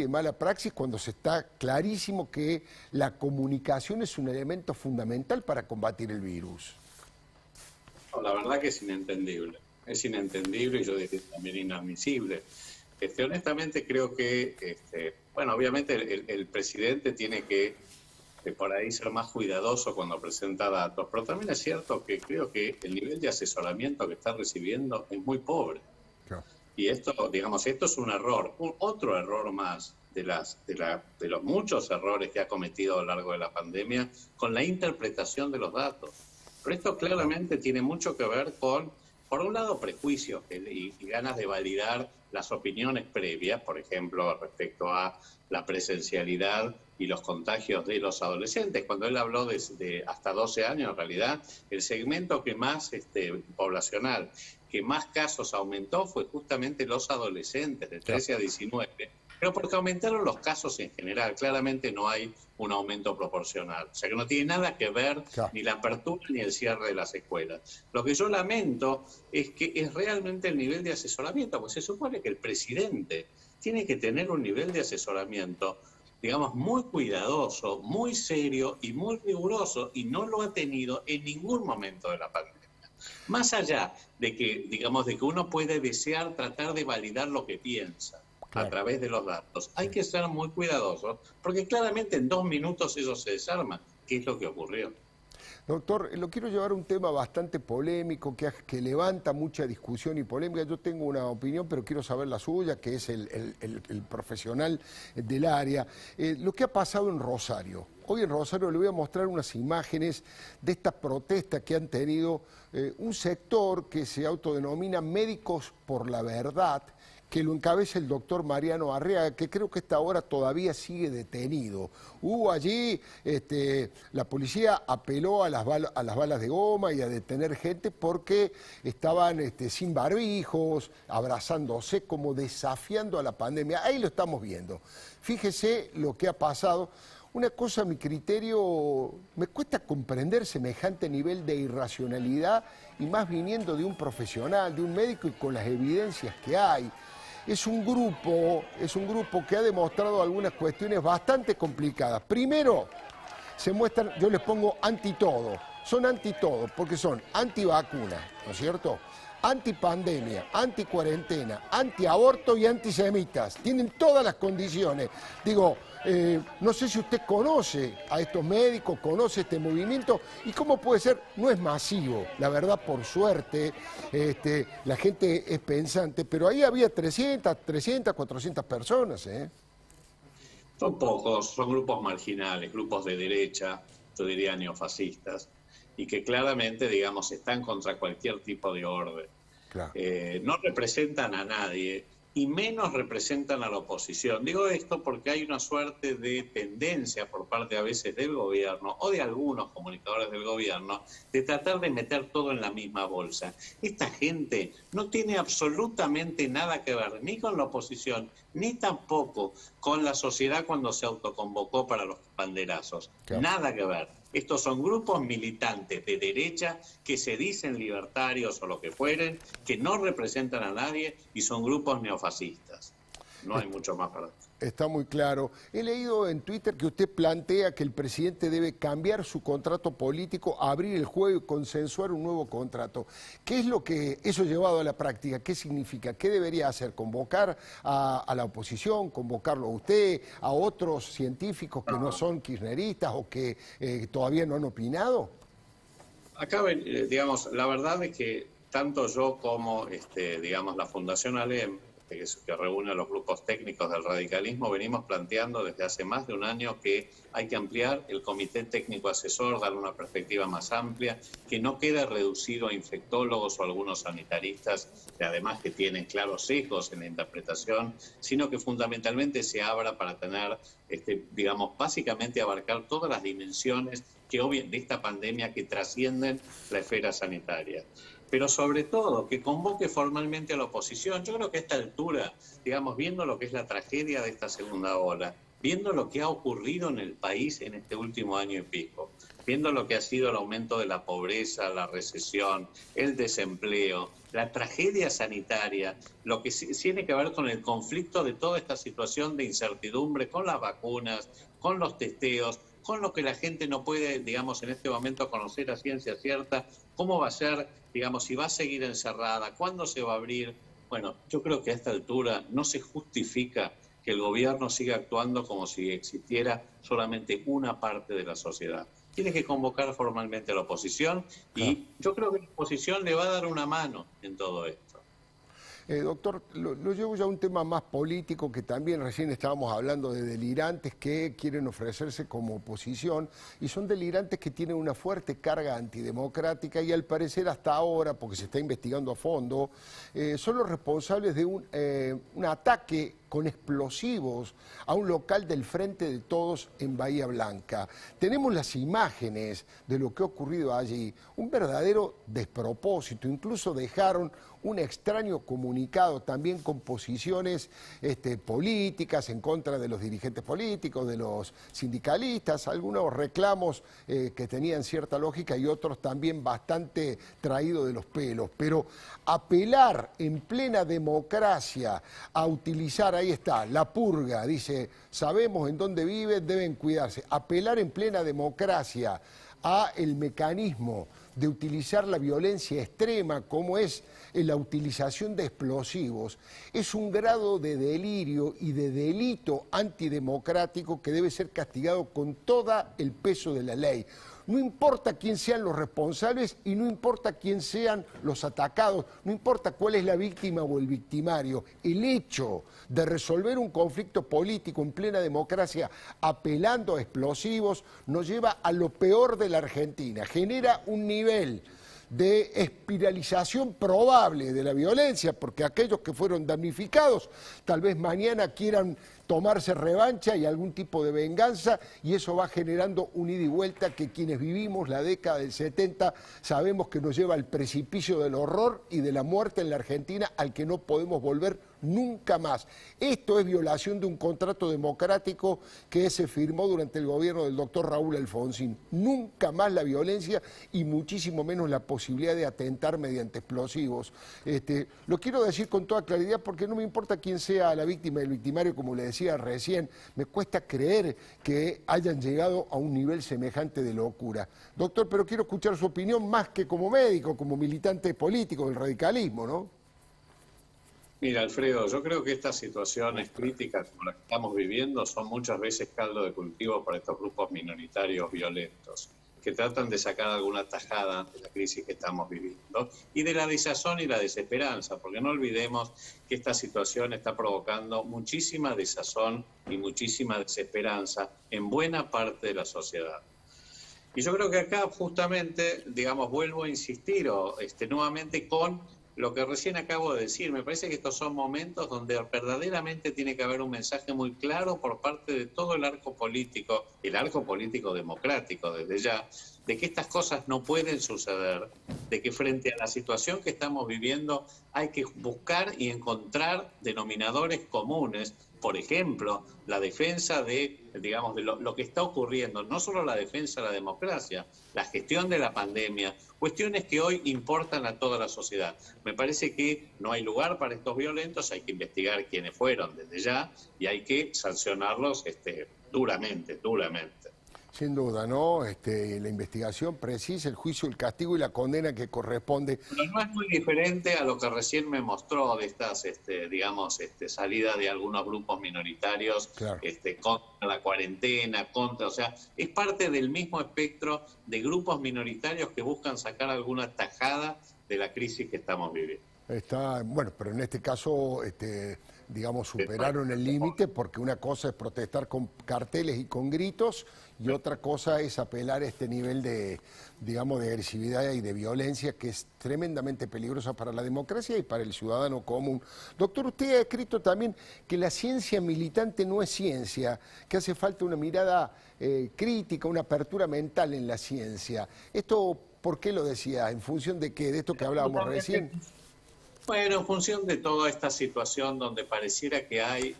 de mala praxis cuando se está clarísimo que la comunicación es un elemento fundamental para combatir el virus? No, la verdad que es inentendible. Es inentendible y yo diría también inadmisible. Honestamente creo que, bueno, obviamente el presidente tiene que por ahí ser más cuidadoso cuando presenta datos, pero también es cierto que creo que el nivel de asesoramiento que está recibiendo es muy pobre. Claro. Y esto, digamos, esto es un error, otro error más de los muchos errores que ha cometido a lo largo de la pandemia con la interpretación de los datos. Pero esto claramente tiene mucho que ver con, por un lado, prejuicios y ganas de validar las opiniones previas, por ejemplo, respecto a la presencialidad y los contagios de los adolescentes. Cuando él habló de hasta 12 años, en realidad, el segmento que más poblacional, que más casos aumentó fue justamente los adolescentes, de 13 a 19. Pero porque aumentaron los casos en general, claramente no hay un aumento proporcional. O sea que no tiene nada que ver ni la apertura ni el cierre de las escuelas. Lo que yo lamento es que es realmente el nivel de asesoramiento, porque se supone que el presidente tiene que tener un nivel de asesoramiento, digamos, muy cuidadoso, muy serio y muy riguroso, y no lo ha tenido en ningún momento de la pandemia. Más allá de que, digamos, de que uno puede desear tratar de validar lo que piensa a través de los datos, hay que ser muy cuidadosos, porque claramente en 2 minutos eso se desarma, que es lo que ocurrió. Doctor, lo quiero llevar a un tema bastante polémico, que levanta mucha discusión y polémica. Yo tengo una opinión, pero quiero saber la suya, que es el profesional del área. Lo que ha pasado en Rosario. Hoy en Rosario le voy a mostrar unas imágenes de estas protestas que han tenido un sector que se autodenomina Médicos por la Verdad, que lo encabeza el doctor Mariano Arriaga, que creo que esta hora todavía sigue detenido. Hubo allí, la policía apeló a las balas de goma y a detener gente porque estaban sin barbijos, abrazándose, como desafiando a la pandemia. Ahí lo estamos viendo. Fíjese lo que ha pasado. Una cosa, a mi criterio, me cuesta comprender semejante nivel de irracionalidad, y más viniendo de un profesional, de un médico, y con las evidencias que hay. Es un grupo que ha demostrado algunas cuestiones bastante complicadas. Primero, se muestran, yo les pongo anti todo, son anti todo, porque son antivacuna, ¿no es cierto?, antipandemia, anticuarentena, antiaborto y antisemitas. Tienen todas las condiciones. Digo, no sé si usted conoce a estos médicos, conoce este movimiento, y cómo puede ser, no es masivo, la verdad, por suerte, la gente es pensante, pero ahí había 300, 400 personas, Son pocos, son grupos marginales, grupos de derecha, yo diría neofascistas, y que claramente, digamos, están contra cualquier tipo de orden. Claro. No representan a nadie y menos representan a la oposición. Digo esto porque hay una suerte de tendencia por parte a veces del gobierno o de algunos comunicadores del gobierno de tratar de meter todo en la misma bolsa. Esta gente no tiene absolutamente nada que ver ni con la oposición ni tampoco con la sociedad cuando se autoconvocó para los banderazos. Claro. Nada que ver. Estos son grupos militantes de derecha que se dicen libertarios o lo que fueren, que no representan a nadie y son grupos neofascistas. No hay mucho más para decir. Está muy claro. He leído en Twitter que usted plantea que el presidente debe cambiar su contrato político, abrir el juego y consensuar un nuevo contrato. ¿Qué es lo que eso llevado a la práctica? ¿Qué significa? ¿Qué debería hacer? ¿Convocar a la oposición? ¿Convocarlo a usted? ¿A otros científicos que no son kirchneristas o que todavía no han opinado? Acá, digamos, la verdad es que tanto yo como, digamos, la Fundación ALEM, que reúne a los grupos técnicos del radicalismo, venimos planteando desde hace más de un año que hay que ampliar el comité técnico asesor, darle una perspectiva más amplia, que no quede reducido a infectólogos o algunos sanitaristas, que además que tienen claros sesgos en la interpretación, sino que fundamentalmente se abra para tener, digamos, básicamente abarcar todas las dimensiones de esta pandemia que trascienden la esfera sanitaria. Pero sobre todo que convoque formalmente a la oposición. Yo creo que a esta altura, digamos, viendo lo que es la tragedia de esta segunda ola, viendo lo que ha ocurrido en el país en este último año y pico, viendo lo que ha sido el aumento de la pobreza, la recesión, el desempleo, la tragedia sanitaria, lo que tiene que ver con el conflicto de toda esta situación de incertidumbre con las vacunas, con los testeos, con lo que la gente no puede, digamos, en este momento conocer a ciencia cierta, cómo va a ser, digamos, si va a seguir encerrada, cuándo se va a abrir. Bueno, yo creo que a esta altura no se justifica que el gobierno siga actuando como si existiera solamente una parte de la sociedad. Tiene que convocar formalmente a la oposición y yo creo que la oposición le va a dar una mano en todo esto. Doctor, lo llevo ya a un tema más político, que también recién estábamos hablando de delirantes que quieren ofrecerse como oposición, y son delirantes que tienen una fuerte carga antidemocrática y al parecer hasta ahora, porque se está investigando a fondo, son los responsables de un ataque con explosivos a un local del Frente de Todos en Bahía Blanca. Tenemos las imágenes de lo que ha ocurrido allí, un verdadero despropósito, incluso dejaron un extraño comunicado también con posiciones políticas en contra de los dirigentes políticos, de los sindicalistas, algunos reclamos que tenían cierta lógica y otros también bastante traídos de los pelos, pero apelar en plena democracia a utilizar, ahí está, la purga, dice, sabemos en dónde viven, deben cuidarse, apelar en plena democracia a el mecanismo de utilizar la violencia extrema como es la utilización de explosivos, es un grado de delirio y de delito antidemocrático que debe ser castigado con todo el peso de la ley. No importa quién sean los responsables y no importa quién sean los atacados, no importa cuál es la víctima o el victimario. El hecho de resolver un conflicto político en plena democracia apelando a explosivos nos lleva a lo peor de la Argentina. Genera un nivel de espiralización probable de la violencia, porque aquellos que fueron damnificados tal vez mañana quieran tomarse revancha y algún tipo de venganza, y eso va generando un ida y vuelta que quienes vivimos la década del 70 sabemos que nos lleva al precipicio del horror y de la muerte en la Argentina, al que no podemos volver nunca más. Esto es violación de un contrato democrático que se firmó durante el gobierno del doctor Raúl Alfonsín. Nunca más la violencia y muchísimo menos la posibilidad de atentar mediante explosivos. Lo quiero decir con toda claridad porque no me importa quién sea la víctima y el victimario, como le decía recién, me cuesta creer que hayan llegado a un nivel semejante de locura. Doctor, pero quiero escuchar su opinión más que como médico, como militante político del radicalismo, ¿no? Mira, Alfredo, yo creo que estas situaciones críticas como las que estamos viviendo son muchas veces caldo de cultivo para estos grupos minoritarios violentos que tratan de sacar alguna tajada de la crisis que estamos viviendo y de la desazón y la desesperanza, porque no olvidemos que esta situación está provocando muchísima desazón y muchísima desesperanza en buena parte de la sociedad. Y yo creo que acá justamente, digamos, vuelvo a insistir nuevamente con lo que recién acabo de decir. Me parece que estos son momentos donde verdaderamente tiene que haber un mensaje muy claro por parte de todo el arco político democrático desde ya, de que estas cosas no pueden suceder, de que frente a la situación que estamos viviendo hay que buscar y encontrar denominadores comunes. Por ejemplo, la defensa de, digamos, de lo que está ocurriendo, no solo la defensa de la democracia, la gestión de la pandemia, cuestiones que hoy importan a toda la sociedad. Me parece que no hay lugar para estos violentos, hay que investigar quiénes fueron desde ya y hay que sancionarlos duramente. Sin duda, ¿no? La investigación precisa, el juicio, el castigo y la condena que corresponde. Pero no es muy diferente a lo que recién me mostró de estas, salida de algunos grupos minoritarios, claro, contra la cuarentena, o sea, es parte del mismo espectro de grupos minoritarios que buscan sacar alguna tajada de la crisis que estamos viviendo. Bueno, pero en este caso, digamos, superaron el límite, porque una cosa es protestar con carteles y con gritos y otra cosa es apelar a este nivel de, digamos, de agresividad y de violencia que es tremendamente peligrosa para la democracia y para el ciudadano común. Doctor, usted ha escrito también que la ciencia militante no es ciencia, que hace falta una mirada crítica, una apertura mental en la ciencia. ¿Esto por qué lo decía? ¿En función de qué? ¿De esto que hablábamos recién? Bueno, en función de toda esta situación donde pareciera que hay,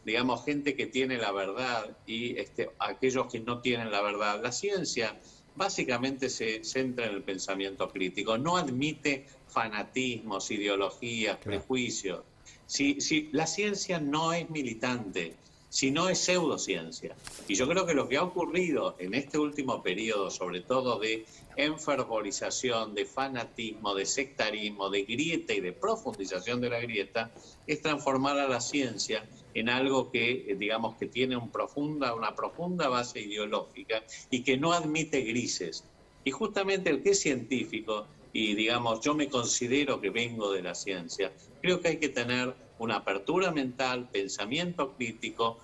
digamos, gente que tiene la verdad y aquellos que no tienen la verdad. La ciencia básicamente se centra en el pensamiento crítico, no admite fanatismos, ideologías, prejuicios. Si la ciencia no es militante, si no es pseudociencia. Y yo creo que lo que ha ocurrido en este último periodo, sobre todo de enfervorización, de fanatismo, de sectarismo, de grieta y de profundización de la grieta, es transformar a la ciencia en algo que, digamos, que tiene una profunda base ideológica y que no admite grises. Y justamente el que es científico, y digamos, yo me considero que vengo de la ciencia, creo que hay que tener una apertura mental, pensamiento crítico,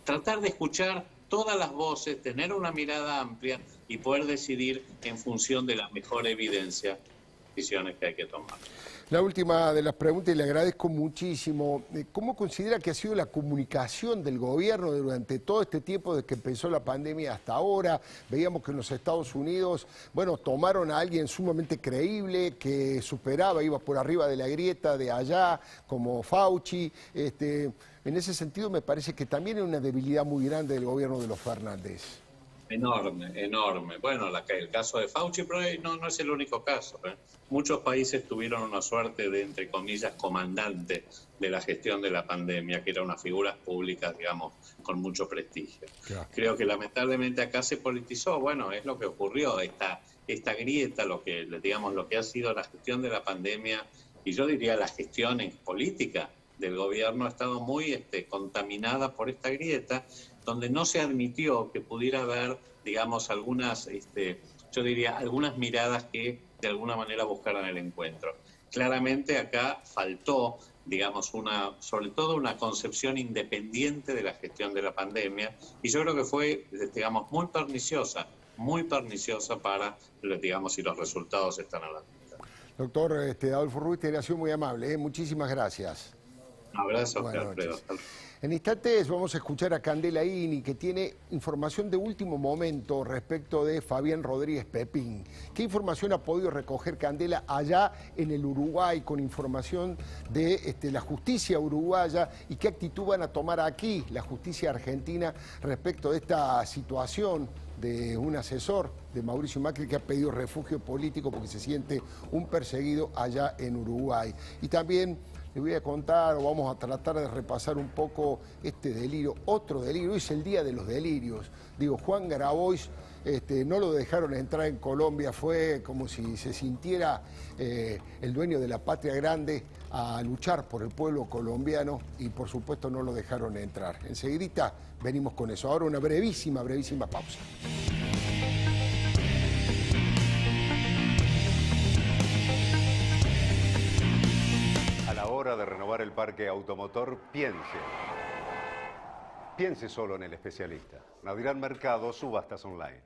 tratar de escuchar todas las voces, tener una mirada amplia y poder decidir en función de la mejor evidencia decisiones que hay que tomar. La última de las preguntas, y le agradezco muchísimo. ¿Cómo considera que ha sido la comunicación del gobierno durante todo este tiempo desde que empezó la pandemia hasta ahora? Veíamos que en los Estados Unidos, bueno, tomaron a alguien sumamente creíble, que superaba, iba por arriba de la grieta de allá, como Fauci. En ese sentido me parece que también hay una debilidad muy grande del gobierno de los Fernández. Enorme, enorme. Bueno, el caso de Fauci, pero no es el único caso. Muchos países tuvieron una suerte de, entre comillas, comandante de la gestión de la pandemia, que eran unas figuras públicas, digamos, con mucho prestigio. Claro. Creo que lamentablemente acá se politizó. Bueno, es lo que ocurrió, esta grieta, lo que ha sido la gestión de la pandemia, y yo diría la gestión en política del gobierno ha estado muy contaminada por esta grieta, donde no se admitió que pudiera haber, digamos, algunas miradas que de alguna manera buscaran el encuentro. Claramente acá faltó, digamos, sobre todo una concepción independiente de la gestión de la pandemia, y yo creo que fue, digamos, muy perniciosa para, digamos, si los resultados están a la vista. Doctor Adolfo Ruiz, te ha sido muy amable, Muchísimas gracias. Un abrazo, Alfredo. En instantes vamos a escuchar a Candela Ini, que tiene información de último momento respecto de Fabián Rodríguez Pepín. ¿Qué información ha podido recoger Candela allá en el Uruguay con información de la justicia uruguaya y qué actitud van a tomar aquí la justicia argentina respecto de esta situación de un asesor de Mauricio Macri que ha pedido refugio político porque se siente un perseguido allá en Uruguay? Y también le voy a contar, o vamos a tratar de repasar un poco este delirio, otro delirio. Hoy es el día de los delirios. Digo, Juan Grabois no lo dejaron entrar en Colombia, fue como si se sintiera el dueño de la patria grande a luchar por el pueblo colombiano y por supuesto no lo dejaron entrar. Enseguidita venimos con eso. Ahora una brevísima pausa. Hora de renovar el parque automotor, piense solo en el especialista. Nadirán Mercado, subastas online.